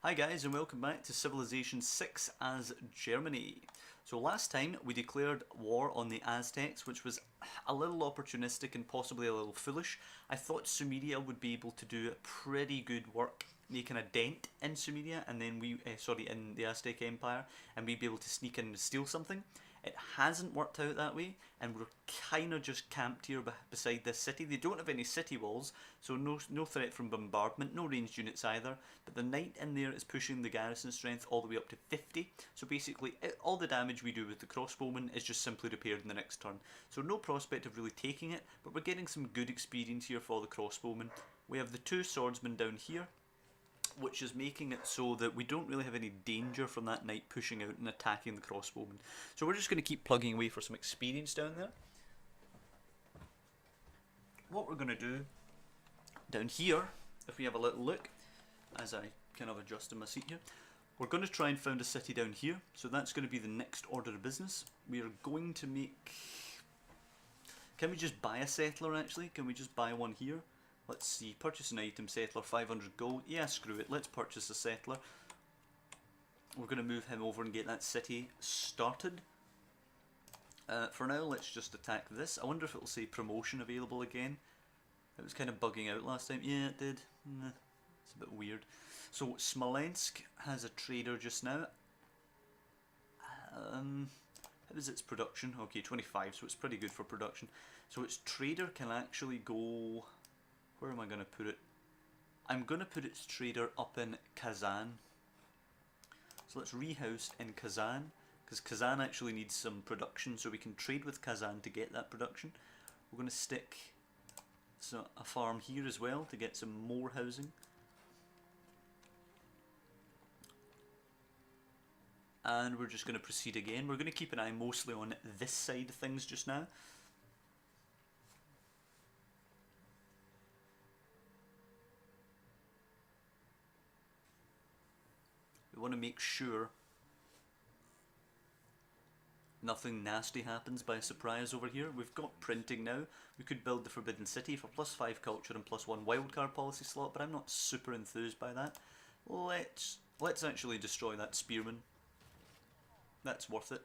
Hi guys and welcome back to Civilization 6 as Germany. So last time we declared war on the Aztecs, which was a little opportunistic and possibly a little foolish. I thought Sumeria would be able to do pretty good work making a dent in Sumeria and then in the Aztec Empire, and we'd be able to sneak in and steal something. It hasn't worked out that way, and we're kind of just camped here beside this city. They don't have any city walls, so no threat from bombardment, no ranged units either. But the knight in there is pushing the garrison strength all the way up to 50. So basically, all the damage we do with the crossbowmen is just simply repaired in the next turn. So no prospect of really taking it, but we're getting some good experience here for the crossbowmen. We have the two swordsmen down here, which is making it so that we don't really have any danger from that knight pushing out and attacking the crossbowmen. So we're just going to keep plugging away for some experience down there. What we're going to do down here, if we have a little look, as I kind of adjust in my seat here, we're going to try and found a city down here. So that's going to be the next order of business. We are going to make... Can we just buy a settler actually? Can we just buy one here? Let's see, purchase an item, settler, 500 gold. Yeah, screw it, let's purchase a settler. We're going to move him over and get that city started. For now, let's just attack this. I wonder if it'll say promotion available again. It was kind of bugging out last time. Yeah, it did. It's a bit weird. So, Smolensk has a trader just now. How is its production? Okay, 25, so it's pretty good for production. So its trader can actually go... Where am I going to put it? I'm going to put its trader up in Kazan. So let's rehouse in Kazan, because Kazan actually needs some production, so we can trade with Kazan to get that production. We're going to stick a farm here as well to get some more housing. And we're just going to proceed again. We're going to keep an eye mostly on this side of things just now. We want to make sure nothing nasty happens by surprise over here. We've got printing now. We could build the Forbidden City for +5 culture and +1 wildcard policy slot, but I'm not super enthused by that. Let's actually destroy that spearman. That's worth it.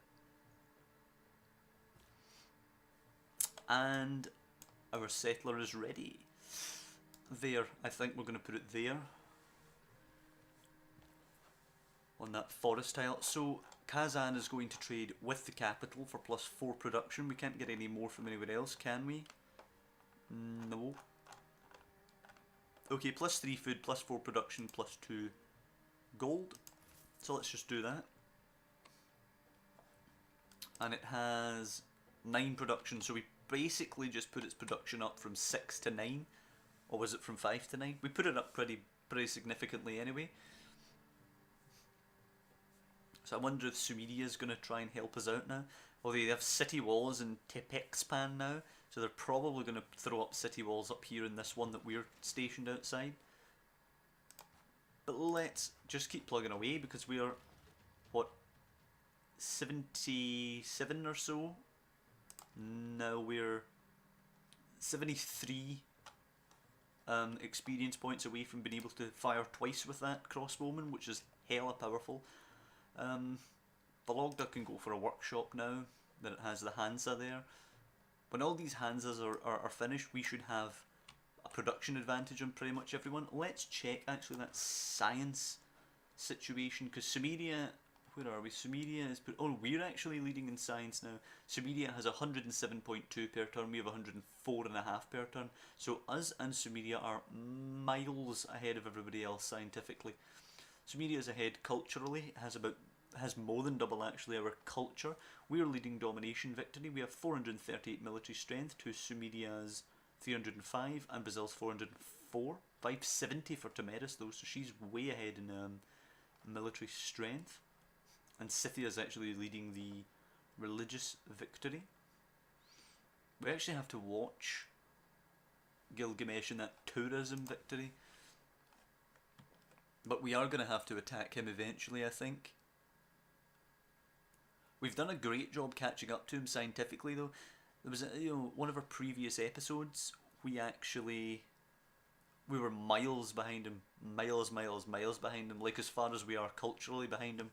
And our settler is ready. There, I think we're going to put it there. On that forest tile. So Kazan is going to trade with the capital for +4 production. We can't get any more from anywhere else, can we? No. Okay, +3 food, +4 production, +2 gold. So let's just do that. And it has 9 production, so we basically just put its production up from 6 to 9. Or was it from 5 to 9? We put it up pretty significantly anyway. So I wonder if Sumeria is going to try and help us out now. Well, they have city walls in Tepexpan now, so they're probably going to throw up city walls up here in this one that we're stationed outside. But let's just keep plugging away because we are, what, 77 or so? No, we're 73 experience points away from being able to fire twice with that crossbowman, which is hella powerful. The Logda can go for a workshop now that it has the Hansa there. When all these Hansas are finished, we should have a production advantage on pretty much everyone. Let's check actually that science situation, because Sumeria, where are we? Sumeria is, oh, we're actually leading in science now. Sumeria has 107.2 per turn, we have 104.5 per turn. So us and Sumeria are miles ahead of everybody else scientifically. Sumeria is ahead culturally, has more than double actually our culture. We are leading domination victory. We have 438 military strength to Sumeria's 305 and Brazil's 404. 570 for Tamaris though, so she's way ahead in military strength. And Scythia is actually leading the religious victory. We actually have to watch Gilgamesh in that tourism victory. But we are going to have to attack him eventually, I think. We've done a great job catching up to him scientifically, though. There was one of our previous episodes, we actually we were miles behind him, miles behind him, like as far as we are culturally behind him.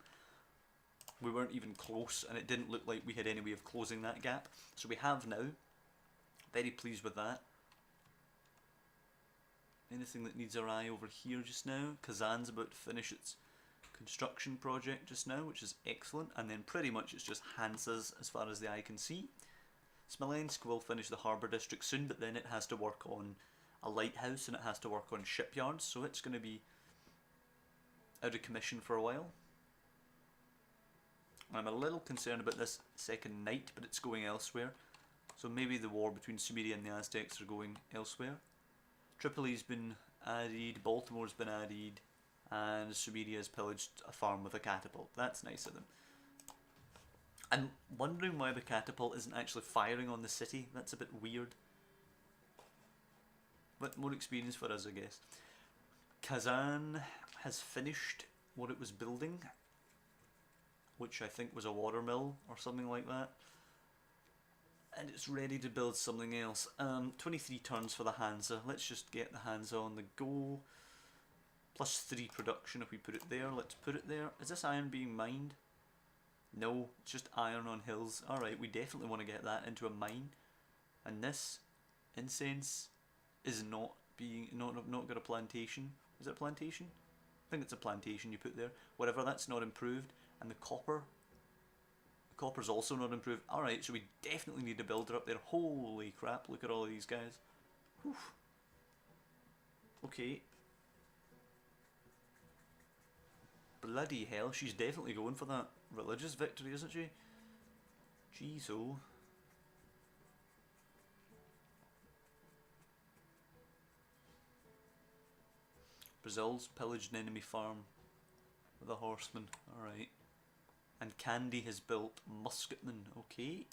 We weren't even close, and it didn't look like we had any way of closing that gap. So we have now. Very pleased with that. Anything that needs our eye over here just now? Kazan's about to finish its construction project just now, which is excellent, and then pretty much it's just Hansa's as far as the eye can see. Smolensk will finish the harbour district soon, but then it has to work on a lighthouse and it has to work on shipyards, so it's going to be out of commission for a while. I'm a little concerned about this second knight, but it's going elsewhere, so maybe the war between Sumeria and the Aztecs are going elsewhere. Tripoli's been added, Baltimore's been added, and Sumeria has pillaged a farm with a catapult. That's nice of them. I'm wondering why the catapult isn't actually firing on the city. That's a bit weird. But more experience for us, I guess. Kazan has finished what it was building, which I think was a watermill or something like that. And it's ready to build something else. 23 turns for the Hansa. Let's just get the Hansa on the go. +3 production if we put it there. Let's put it there. Is this iron being mined? No, it's just iron on hills. Alright, we definitely want to get that into a mine. And this incense is not got a plantation. Is it a plantation? I think it's a plantation you put there. Whatever, that's not improved. And the copper's also not improved. Alright, so we definitely need a builder up there. Holy crap, look at all of these guys. Whew. Okay. Bloody hell, she's definitely going for that religious victory, isn't she? Jeez, oh. Brazil's pillaged an enemy farm with a horseman. Alright. And Candy has built musketmen. Okay.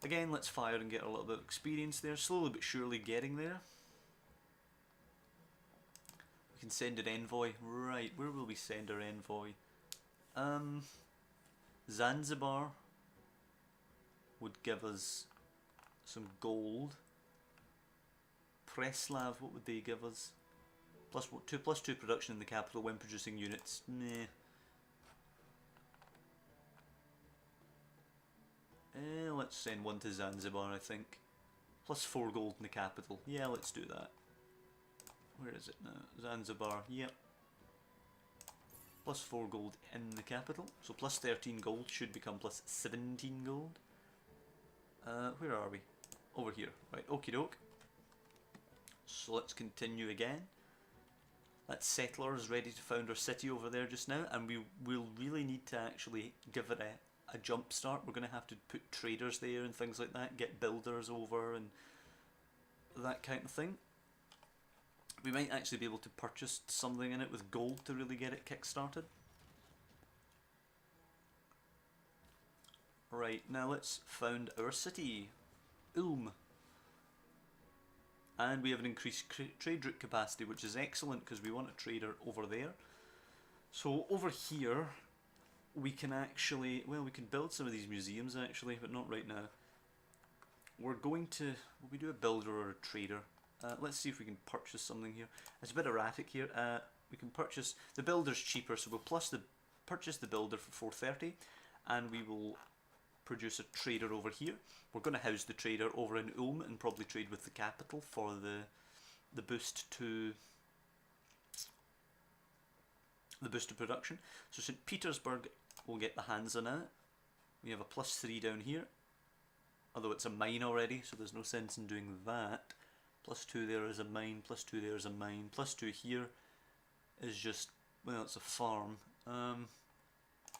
Again, let's fire and get a little bit of experience there. Slowly but surely getting there. We can send an envoy. Right, where will we send our envoy? Zanzibar would give us some gold. Preslav, what would they give us? +2 production in the capital when producing units. Meh. Let's send one to Zanzibar, I think. +4 gold in the capital. Yeah, let's do that. Where is it now? Zanzibar, yep. +4 gold in the capital. So +13 gold should become +17 gold. Where are we? Over here. Right, okie doke. So let's continue again. That settler is ready to found our city over there just now, and we will really need to actually give it a jump start. We're going to have to put traders there and things like that, get builders over and that kind of thing. We might actually be able to purchase something in it with gold to really get it kick-started. Right, now let's found our city, Ulm. And we have an increased trade route capacity, which is excellent because we want a trader over there. So over here, we can actually, well, we can build some of these museums actually, but not right now. We're going to, will we do a builder or a trader? Let's see if we can purchase something here. It's a bit erratic here. We can purchase, the builder's cheaper, so we'll purchase the builder for 430, and we will produce a trader over here. We're going to house the trader over in Ulm and probably trade with the capital for the boost to production. So St. Petersburg will get the Hansa now. We have a +3 down here, although it's a mine already, so there's no sense in doing that. +2 there is a mine, +2 there is a mine, +2 here is just, well, it's a farm.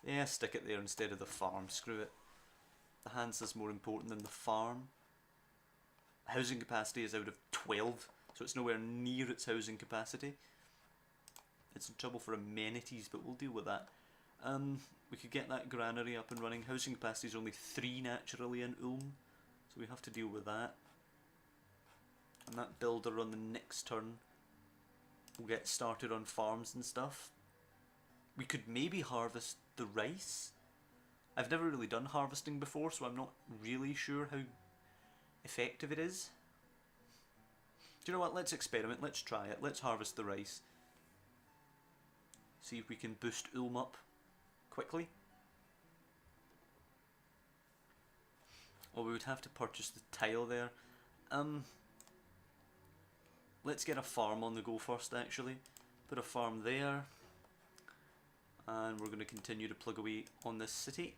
Yeah, stick it there instead of the farm, screw it. The Hansa's more important than the farm. Housing capacity is out of 12, so it's nowhere near its housing capacity. It's in trouble for amenities, but we'll deal with that. We could get that granary up and running. Housing capacity is only 3 naturally in Ulm, so we have to deal with that. And that builder on the next turn will get started on farms and stuff. We could maybe harvest the rice. I've never really done harvesting before, so I'm not really sure how effective it is. Do you know what? Let's experiment. Let's try it. Let's harvest the rice. See if we can boost Ulm up quickly. Well, we would have to purchase the tile there. Let's get a farm on the go first, actually. Put a farm there. And we're going to continue to plug away on this city.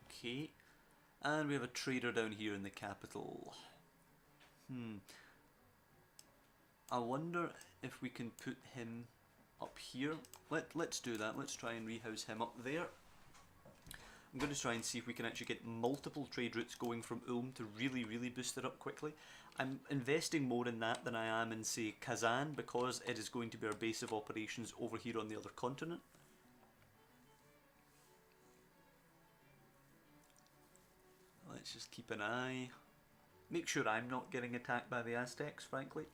Okay. And we have a trader down here in the capital. I wonder if we can put him up here. Let's do that. Let's try and rehouse him up there. I'm going to try and see if we can actually get multiple trade routes going from Ulm to really boost it up quickly. I'm investing more in that than I am in, say, Kazan, because it is going to be our base of operations over here on the other continent. Let's just keep an eye. Make sure I'm not getting attacked by the Aztecs, frankly.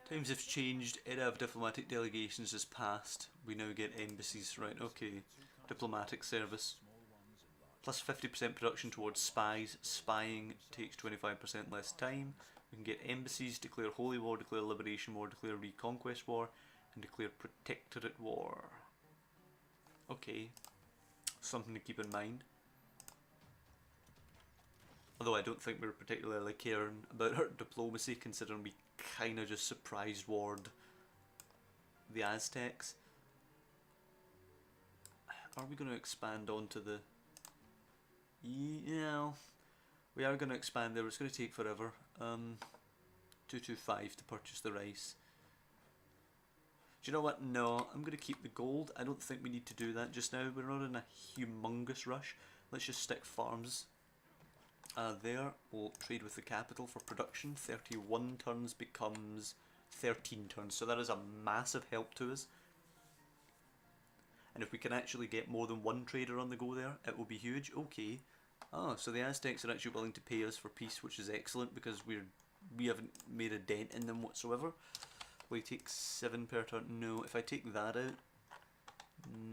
Times have changed. Era of diplomatic delegations has passed. We now get embassies. Right, okay. Diplomatic service. Plus 50% production towards spies. Spying takes 25% less time. We can get embassies, declare holy war, declare liberation war, declare reconquest war, and declare protectorate war. Okay. Something to keep in mind. Although I don't think we're particularly caring about our diplomacy, considering we kind of just surprise warred the Aztecs. Are we going to expand onto the... Yeah, we are going to expand there. It's going to take forever. 225 to purchase the rice. Do you know what? No, I'm going to keep the gold. I don't think we need to do that just now. We're not in a humongous rush. Let's just stick farms there. We'll trade with the capital for production. 31 turns becomes 13 turns. So that is a massive help to us. And if we can actually get more than one trader on the go there, it will be huge. Okay. Oh, so the Aztecs are actually willing to pay us for peace, which is excellent because we haven't made a dent in them whatsoever. Will you take 7 per turn? No. If I take that out,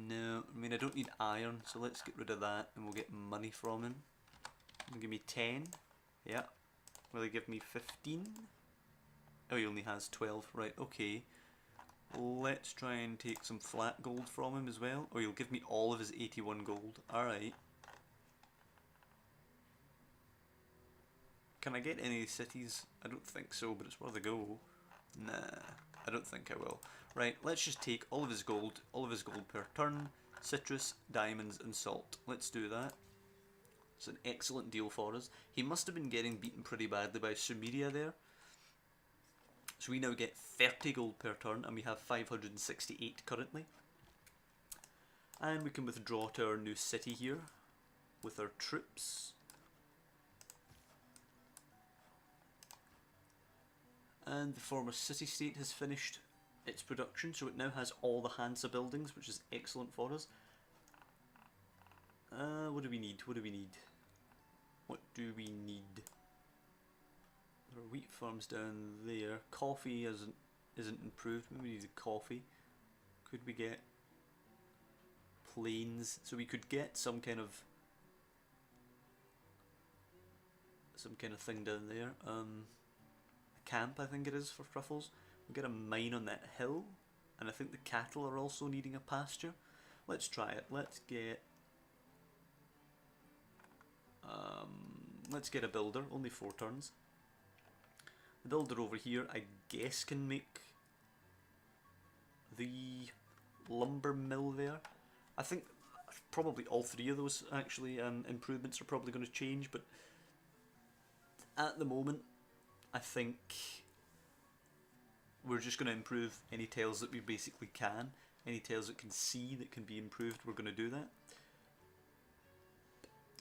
no. I mean, I don't need iron, so let's get rid of that and we'll get money from him. He'll give me 10. Yeah. Will he give me 15? Oh, he only has 12. Right, okay. Let's try and take some flat gold from him as well. Or he'll give me all of his 81 gold. Alright. Can I get any cities? I don't think so, but it's worth a go. Nah, I don't think I will. Right, let's just take all of his gold per turn. Citrus, diamonds and salt. Let's do that. It's an excellent deal for us. He must have been getting beaten pretty badly by Sumeria there. So we now get 30 gold per turn and we have 568 currently. And we can withdraw to our new city here with our troops. And the former city-state has finished its production, so it now has all the Hansa buildings, which is excellent for us. What do we need? What do we need? What do we need? There are wheat farms down there. Coffee isn't improved. Maybe we need the coffee. Could we get plains? So we could get some kind of thing down there. A camp, I think it is, for truffles. We'll get a mine on that hill, and I think the cattle are also needing a pasture. Let's try it. Let's get a builder. Only 4 turns. The builder over here, I guess, can make the lumber mill there. I think probably all 3 of those actually improvements are probably going to change, but at the moment I think we're just going to improve any tiles that we basically can. Any tiles that can see that can be improved, we're going to do that.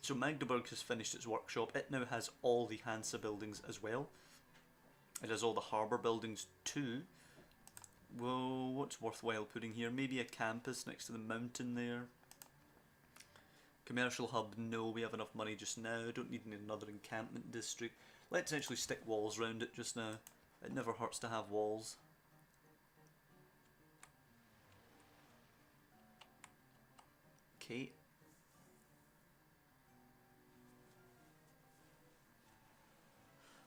So Magdeburg has finished its workshop. It now has all the Hansa buildings as well. It has all the harbour buildings too. Well, what's worthwhile putting here? Maybe a campus next to the mountain there. Commercial hub, no, we have enough money just now. Don't need another encampment district. Let's actually stick walls around it just now. It never hurts to have walls. Okay.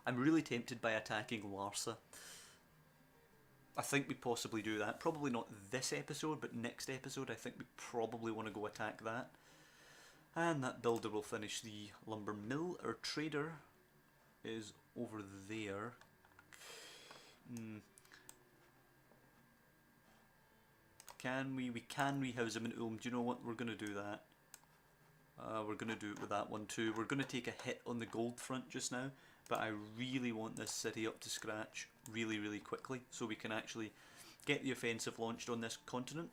I'm really tempted by attacking Larsa. I think we possibly do that. Probably not this episode, but next episode I think we probably want to go attack that. And that builder will finish the lumber mill. Our trader is over there. We can rehouse him in Ulm. Do you know what? We're going to do that. We're going to do it with that one too. We're going to take a hit on the gold front just now, but I really want this city up to scratch really, really quickly so we can actually get the offensive launched on this continent.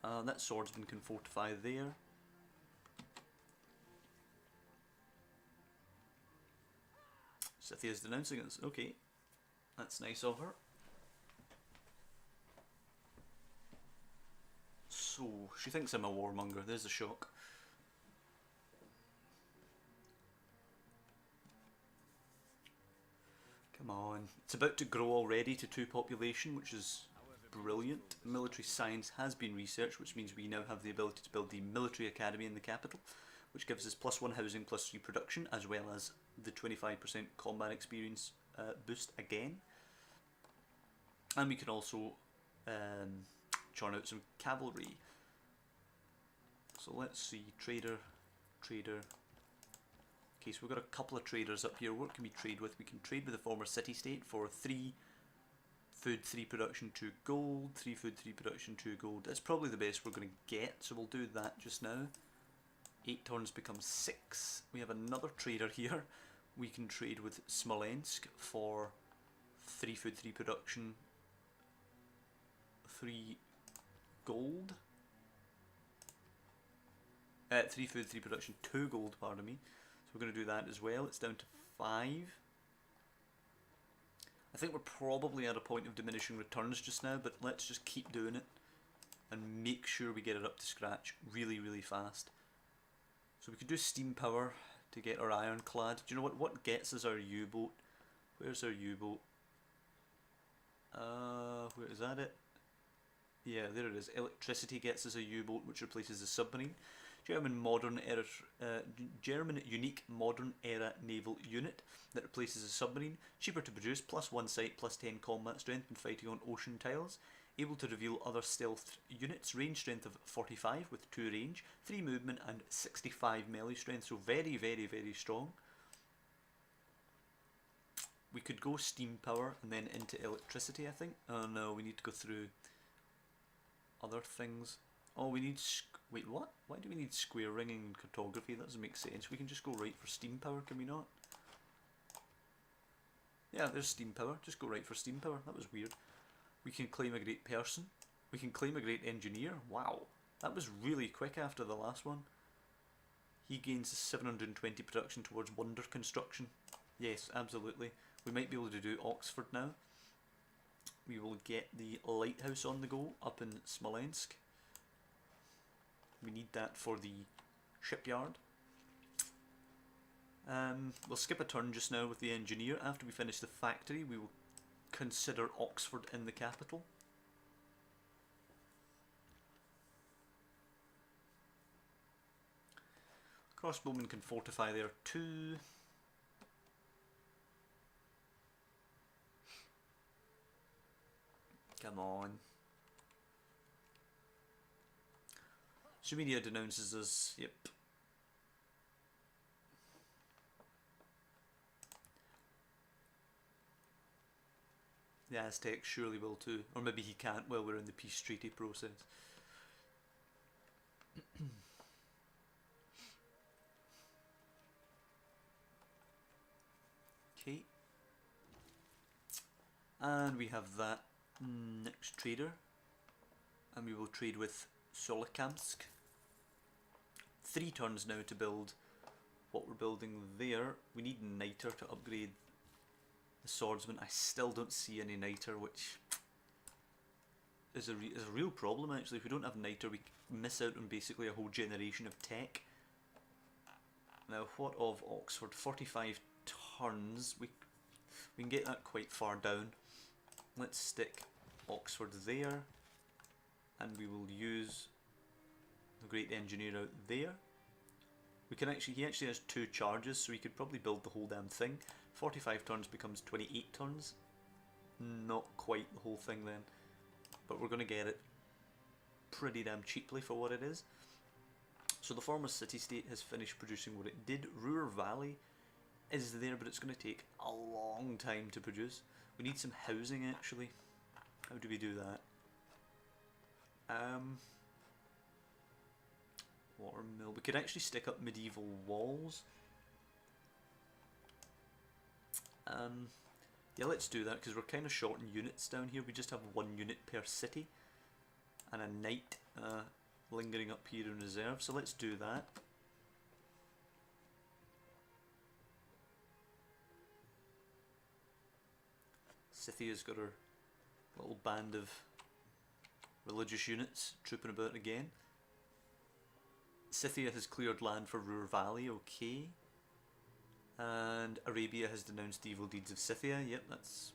That swordsman can fortify there. Scythia's denouncing us. Okay, that's nice of her. So, she thinks I'm a warmonger. There's a shock. Come on. It's about to grow already to 2 population, which is brilliant. Military science has been researched, which means we now have the ability to build the military academy in the capital, which gives us +1 housing, +3 production, as well as the 25% combat experience boost again. And we can also churn out some cavalry. So let's see, trader. Okay, so we've got a couple of traders up here. What can we trade with? We can trade with the former city-state for 3 food, 3 production, 2 gold, 3 food, 3 production, 2 gold. That's probably the best we're going to get, so we'll do that just now. 8 turns becomes 6. We have another trader here. We can trade with Smolensk for 3 food, 3 production, 3 gold. 3 food, 3 production, 2 gold, pardon me. So we're going to do that as well. It's down to 5. I think we're probably at a point of diminishing returns just now, but let's just keep doing it and make sure we get it up to scratch really, really fast. So we could do steam power to get our ironclad. Do you know what gets us our U-boat? Where's our U-boat? Where is that it? Yeah, there it is. Electricity gets us a U-boat which replaces the submarine. German unique modern era naval unit that replaces a submarine. Cheaper to produce, +1 sight, +10 combat strength when fighting on ocean tiles. Able to reveal other stealth units. Range strength of 45 with 2 range, 3 movement and 65 melee strength. So very, very, very strong. We could go steam power and then into electricity, I think. Oh no, we need to go through other things. Oh, we need... Wait, what? Why do we need square ringing and cartography? That doesn't make sense. We can just go right for steam power, can we not? Yeah, there's steam power. Just go right for steam power. That was weird. We can claim a great person. We can claim a great engineer. Wow. That was really quick after the last one. He gains 720 production towards wonder construction. Yes, absolutely. We might be able to do Oxford now. We will get the lighthouse on the go up in Smolensk. We need that for the shipyard. We'll skip a turn just now with the engineer. After we finish the factory, we will consider Oxford in the capital. Crossbowmen can fortify there too. Come on. Sumeria denounces us. Yep. The Aztecs surely will too. Or maybe he can't while we're in the peace treaty process. Okay. And we have that next trader. And we will trade with Solikamsk. 3 turns now to build what we're building there. We need Niter to upgrade the swordsman. I still don't see any Niter, which is a real problem actually. If we don't have Niter, we miss out on basically a whole generation of tech. Now, what of Oxford? 45 turns. We can get that quite far down. Let's stick Oxford there, and we will use the great engineer out there. We can actually, he actually has 2 charges, so he could probably build the whole damn thing. 45 turns becomes 28 turns. Not quite the whole thing then, but we're going to get it pretty damn cheaply for what it is. So the former city-state has finished producing what it did. Ruhr Valley is there, but it's going to take a long time to produce. We need some housing actually. How do we do that? Watermill. We could actually stick up medieval walls. Yeah, let's do that because we're kind of short in units down here. We just have 1 unit per city and a knight lingering up here in reserve. So let's do that. Scythia's got her little band of religious units trooping about again. Scythia has cleared land for Ruhr Valley, okay. And Arabia has denounced the evil deeds of Scythia. Yep, that's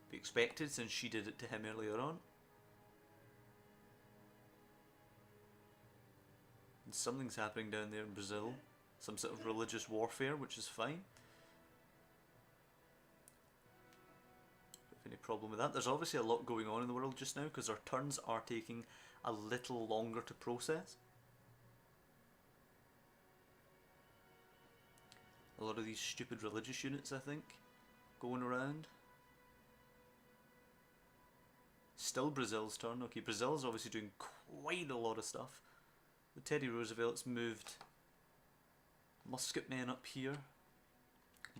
to be expected since she did it to him earlier on. And something's happening down there in Brazil. Some sort of religious warfare, which is fine. Any problem with that? There's obviously a lot going on in the world just now because our turns are taking a little longer to process. A lot of these stupid religious units, I think, going around. Still Brazil's turn. Okay, Brazil's obviously doing quite a lot of stuff. The Teddy Roosevelt's moved musket men up here.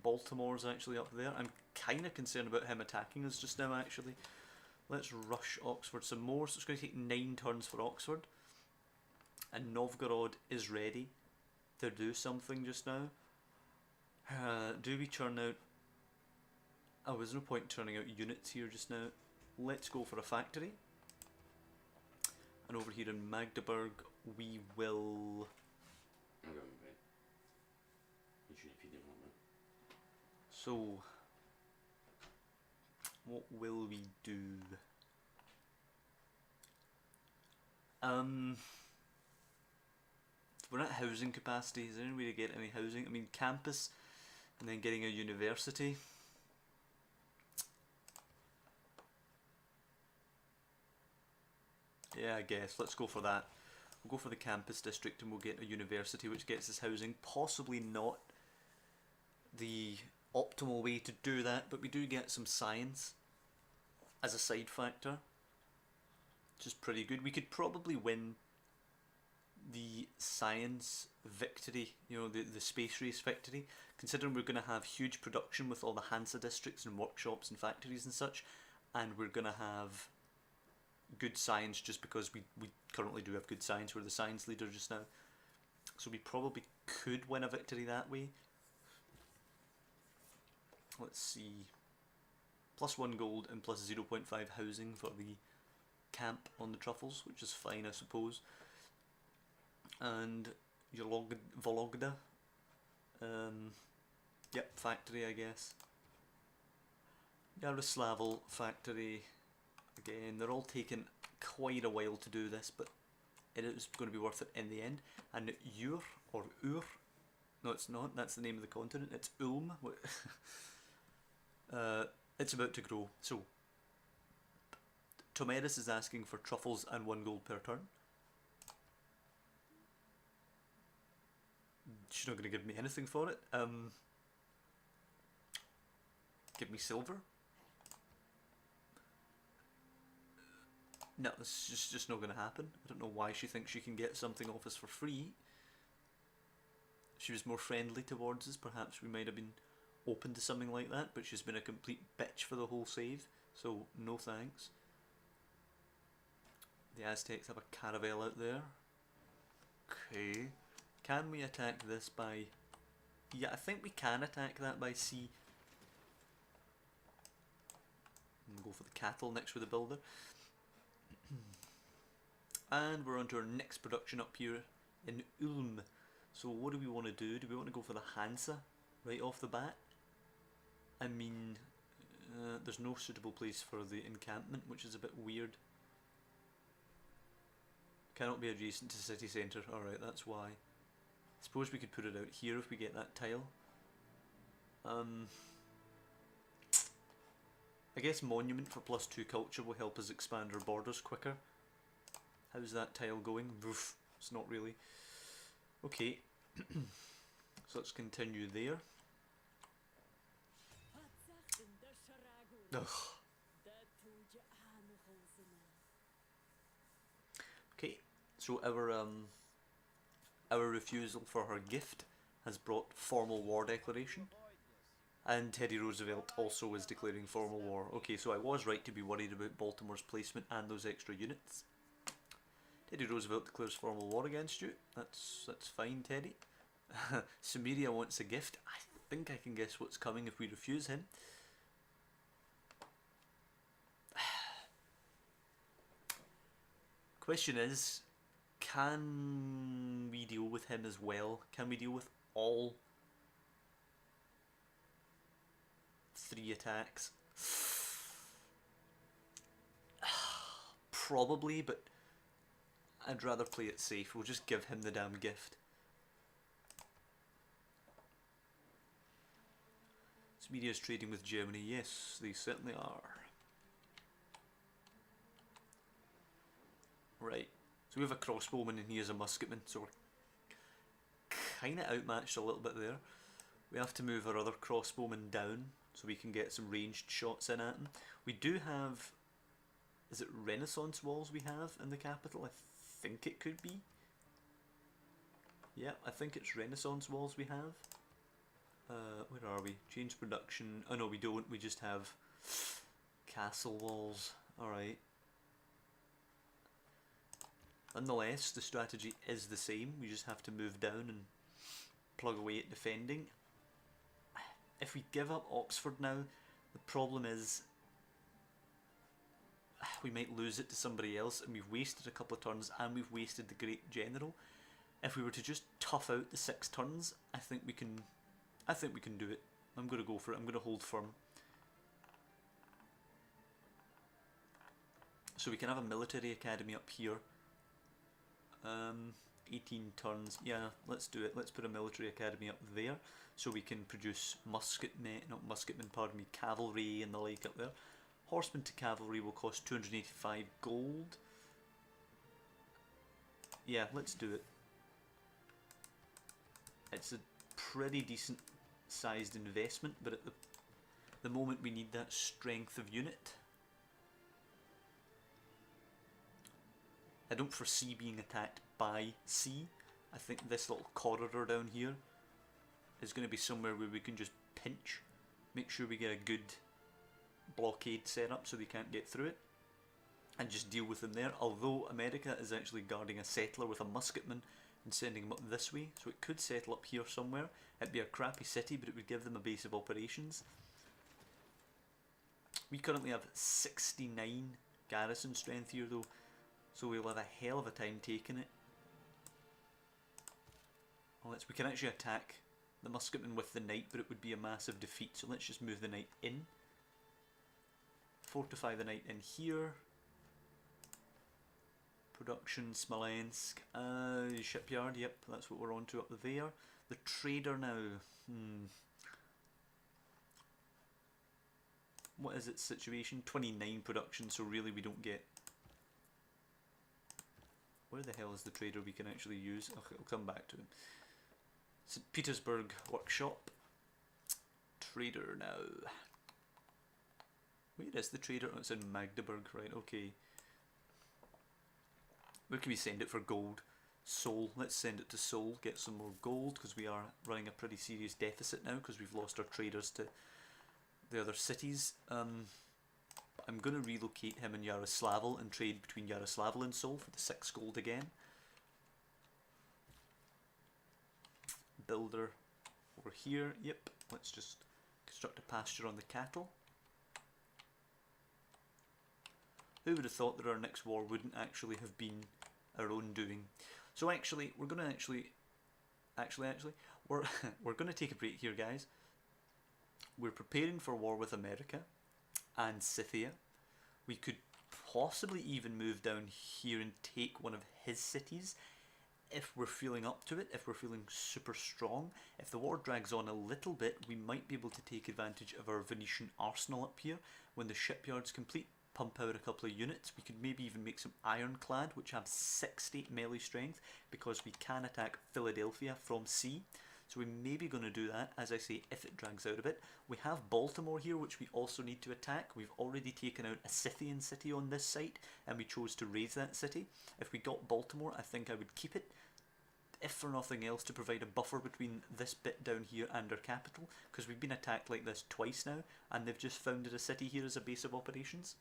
Baltimore's actually up there. I'm kind of concerned about him attacking us just now actually. Let's rush Oxford some more. So it's going to take 9 turns for Oxford. And Novgorod is ready to do something just now. Do we turn out... Oh, there's no point turning out units here just now. Let's go for a factory. And over here in Magdeburg we will... So, what will we do? We're at housing capacity. Is there any way to get any housing? I mean, campus and then getting a university. Yeah, I guess. Let's go for that. We'll go for the campus district and we'll get a university which gets us housing. Possibly not the optimal way to do that, but we do get some science as a side factor, which is pretty good. We could probably win the science victory, you know, the space race victory, considering we're going to have huge production with all the Hansa districts and workshops and factories and such, and we're going to have good science just because we currently do have good science. We're the science leader just now, so we probably could win a victory that way. Let's see, +1 gold and +0.5 housing for the camp on the truffles, which is fine I suppose. And Vologda, yep, factory I guess. Yaroslavl factory, again, they're all taking quite a while to do this, but it is going to be worth it in the end. And Ur, no it's not, that's the name of the continent, it's Ulm. It's about to grow. So Tomeris is asking for truffles and 1 gold per turn. She's not going to give me anything for it. Give me silver. No, this is just not going to happen. I don't know why she thinks she can get something off us for free. If she was more friendly towards us, perhaps we might have been open to something like that, but she's been a complete bitch for the whole save, so no thanks. The Aztecs have a caravel out there. Okay. Can we attack this by... Yeah, I think we can attack that by sea. We'll go for the cattle next with the builder. And we're on to our next production up here in Ulm. So what do we want to do? Do we want to go for the Hansa right off the bat? I mean, there's no suitable place for the encampment, which is a bit weird. Cannot be adjacent to city centre. Alright, that's why. Suppose we could put it out here if we get that tile. I guess monument for +2 culture will help us expand our borders quicker. How's that tile going? Oof, it's not really. Okay, so let's continue there. Ugh. Okay, so our refusal for her gift has brought formal war declaration. And Teddy Roosevelt also is declaring formal war. Okay, so I was right to be worried about Baltimore's placement and those extra units. Teddy Roosevelt declares formal war against you. That's fine, Teddy. Sumeria wants a gift. I think I can guess what's coming if we refuse him. Question is, can we deal with him as well? Can we deal with all 3 attacks? Probably, but I'd rather play it safe. We'll just give him the damn gift. Smedia's trading with Germany. Yes, they certainly are. Right, so we have a crossbowman and he is a musketman, so we're kind of outmatched a little bit there. We have to move our other crossbowman down so we can get some ranged shots in at him. We do have, is it Renaissance walls we have in the capital? I think it could be. Yeah, I think it's Renaissance walls we have. Where are we? Change production. Oh no, we don't. We just have castle walls. Alright. Nonetheless, the strategy is the same. We just have to move down and plug away at defending. If we give up Oxford now, the problem is we might lose it to somebody else, and we've wasted a couple of turns and we've wasted the Great General. If we were to just tough out the 6 turns, I think we can do it. I'm going to go for it. I'm going to hold firm. So we can have a military academy up here. 18 turns. Yeah, let's do it. Let's put a military academy up there so we can produce cavalry and the like up there. Horsemen to cavalry will cost 285 gold. Yeah, let's do it. It's a pretty decent sized investment, but at the moment we need that strength of unit. I don't foresee being attacked by sea. I think this little corridor down here is going to be somewhere where we can just pinch, make sure we get a good blockade set up so they can't get through it, and just deal with them there. Although America is actually guarding a settler with a musketman and sending him up this way, so it could settle up here somewhere. It'd be a crappy city, but it would give them a base of operations. We currently have 69 garrison strength here though, so we'll have a hell of a time taking it. Well, we can actually attack the musketman with the knight, but it would be a massive defeat, so let's just move the knight in. Fortify the knight in here. Production, Smolensk, shipyard, yep, that's what we're on to up there. The trader now, what is its situation? 29 production, so really we don't get... Where the hell is the trader we can actually use? Okay, I'll come back to him. St. Petersburg workshop. Trader now. Where is the trader? Oh, it's in Magdeburg, right, okay. Where can we send it for gold? Seoul, let's send it to Seoul, get some more gold, because we are running a pretty serious deficit now, because we've lost our traders to the other cities. I'm going to relocate him in Yaroslavl and trade between Yaroslavl and Seoul for the 6 gold again. Builder over here, yep, let's just construct a pasture on the cattle. Who would have thought that our next war wouldn't actually have been our own doing? So actually, we're going to we're going to take a break here, guys. We're preparing for war with America and Scythia. We could possibly even move down here and take one of his cities if we're feeling up to it, if we're feeling super strong, if the war drags on a little bit, we might be able to take advantage of our Venetian arsenal up here. When the shipyard's complete, pump out a couple of units. We could maybe even make some ironclad, which have 60 melee strength, because we can attack Philadelphia from sea. So we're maybe going to do that, as I say, if it drags out a bit. We have Baltimore here, which we also need to attack. We've already taken out a Scythian city on this site, and we chose to raise that city. If we got Baltimore, I think I would keep it, if for nothing else, to provide a buffer between this bit down here and our capital, because we've been attacked like this twice now, and they've just founded a city here as a base of operations.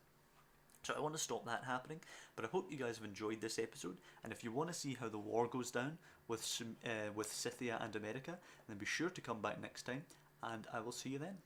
So I want to stop that happening, but I hope you guys have enjoyed this episode, and if you want to see how the war goes down with Scythia and America, then be sure to come back next time, and I will see you then.